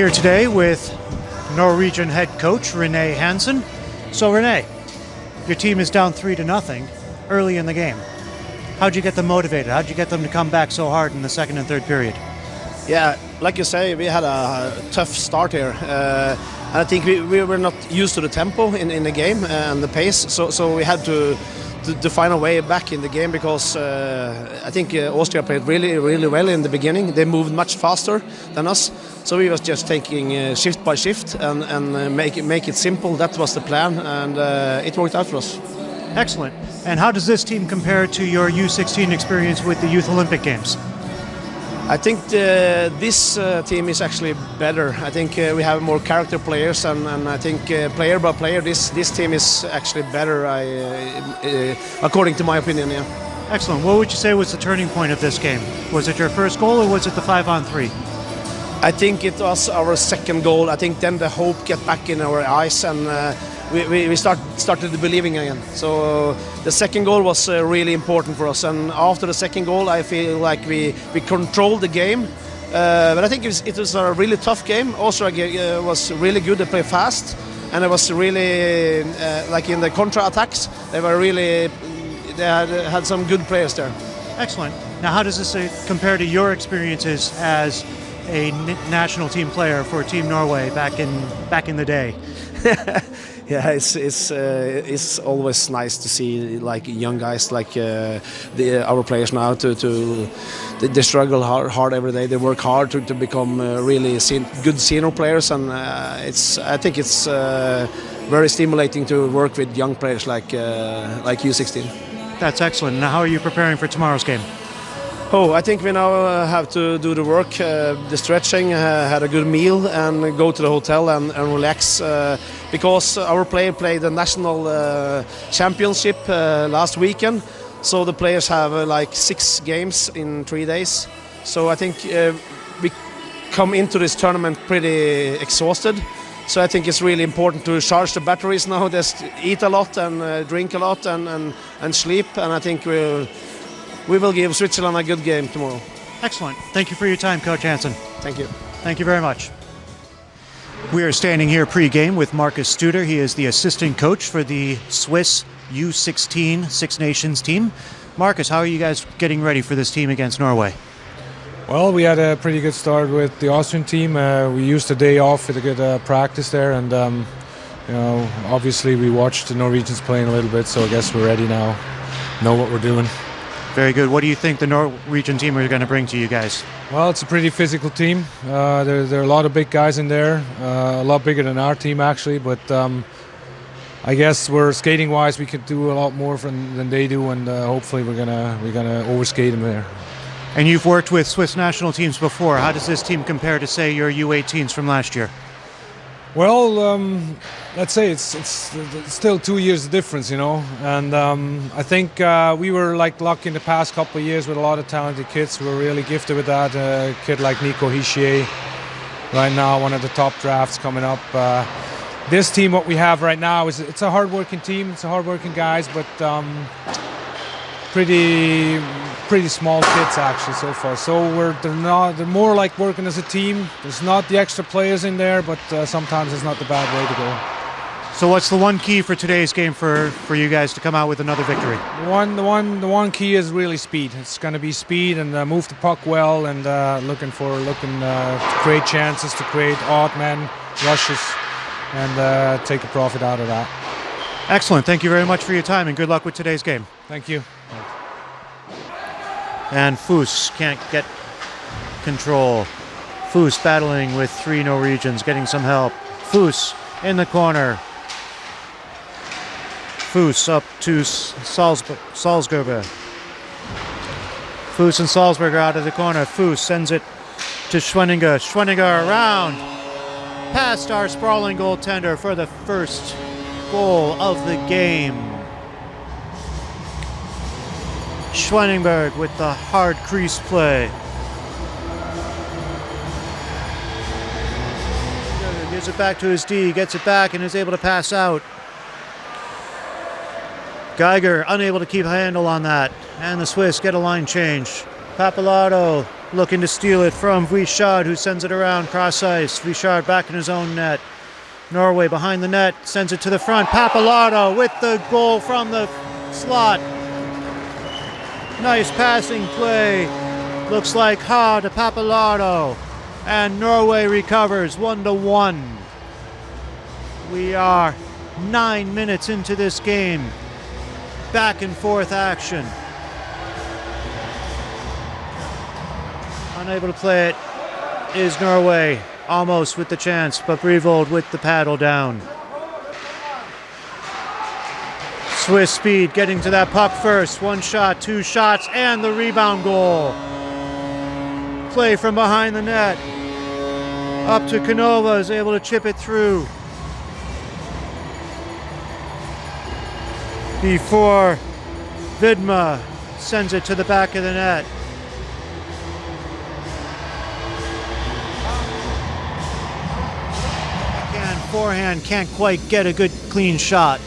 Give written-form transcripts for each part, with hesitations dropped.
Here today with Norwegian head coach Rene Hansen. So Rene, your team is down 3-0 early in the game. How'd you get them motivated? How'd you get them to come back so hard in the second and third period? Yeah, like you say, we had a tough start here. And I think we were not used to the tempo in the game and the pace, so we had to find a way back in the game because I think Austria played really well in the beginning. They moved much faster than us, so we was just taking shift by shift and make it simple. That was the plan, and it worked out for us. Excellent. And how does this team compare to your U16 experience with the Youth Olympic Games? I think this team is actually better. I think we have more character players, and I think player by player, this team is actually better, according to my opinion. Yeah. Excellent. What would you say was the turning point of this game? Was it your first goal, or was it the 5-on-3? I think it was our second goal. I think then the hope get back in our eyes, and we started believing again. So the second goal was really important for us, and after the second goal I feel like we controlled the game, but I think it was a really tough game. Austria was really good. They play fast, and it was really like in the contra-attacks they had some good players there. Excellent. Now how does this compare to your experiences as a national team player for Team Norway back in the day? Yeah, it's always nice to see like young guys like our players now they struggle hard every day. They work hard to become really good senior players, and I think it's very stimulating to work with young players like U16. That's excellent. Now how are you preparing for tomorrow's game? Oh, I think we now have to do the work, the stretching, had a good meal, and go to the hotel and relax. Because our player played the national championship last weekend, so the players have like 6 games in 3 days. So I think we come into this tournament pretty exhausted. So I think it's really important to charge the batteries now. Just eat a lot and drink a lot and sleep, and I think we will give Switzerland a good game tomorrow. Excellent. Thank you for your time, Coach Hansen. Thank you. Thank you very much. We are standing here pre-game with Markus Studer. He is the assistant coach for the Swiss U16 Six Nations team. Markus, how are you guys getting ready for this team against Norway? Well, we had a pretty good start with the Austrian team. We used the day off with a good practice there, and obviously we watched the Norwegians playing a little bit, so I guess we're ready now, know what we're doing. Very good. What do you think the Norwegian team are going to bring to you guys? Well, it's a pretty physical team. There are a lot of big guys in there, a lot bigger than our team actually, but I guess we're skating-wise we could do a lot more than they do, and hopefully we're gonna overskate them there. And you've worked with Swiss national teams before. How does this team compare to, say, your U18s from last year? Well, let's say it's still 2 years difference, and I think we were like lucky in the past couple of years with a lot of talented kids. We're really gifted with that. A kid like Nico Hischier, right now one of the top drafts coming up. This team, what we have right now, it's a hard-working team. It's a hard-working guys, but pretty small kids actually so far. So they're more like working as a team. There's not the extra players in there, but sometimes it's not the bad way to go. So what's the one key for today's game for you guys to come out with another victory? The one key is really speed. It's going to be speed and move the puck well, and looking to create chances, to create odd man rushes, and take a profit out of that. Excellent. Thank you very much for your time, and good luck with today's game. Thank you. And Foos can't get control. Foos battling with 3 Norwegians, getting some help. Foos in the corner. Foos up to Salzburger. Foos and Salzburger out of the corner. Foos sends it to Schwenninger. Schwenninger around. Past our sprawling goaltender for the first goal of the game. Schwenninger with the hard crease play. Gives it back to his D, gets it back and is able to pass out. Geiger unable to keep a handle on that. And the Swiss get a line change. Pappalardo looking to steal it from Vishard, who sends it around cross ice. Vishard back in his own net. Norway behind the net, sends it to the front. Papalardo with the goal from the slot. Nice passing play. Looks like Ha to Papalardo. And Norway recovers 1-1. We are 9 minutes into this game. Back and forth action. Unable to play it is Norway, almost with the chance, but Brevold with the paddle down. Swiss speed getting to that puck first. 1 shot, 2 shots, and the rebound goal. Play from behind the net. Up to Canova, is able to chip it through. Before Vidma sends it to the back of the net. Forehand can't quite get a good clean shot.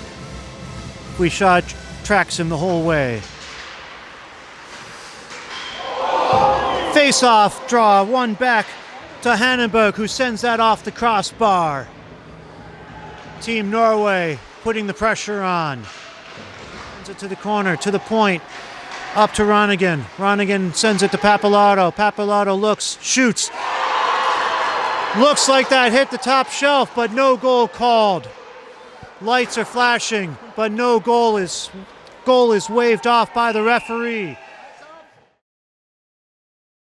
Vishard tracks him the whole way. Face-off draw, one back to Hannenberg, who sends that off the crossbar. Team Norway putting the pressure on. Sends it to the corner, to the point, up to Ronigan. Ronigan sends it to Papalardo. Papalardo looks, shoots. Looks like that hit the top shelf, but no goal called. Lights are flashing, but no goal is waved off by the referee.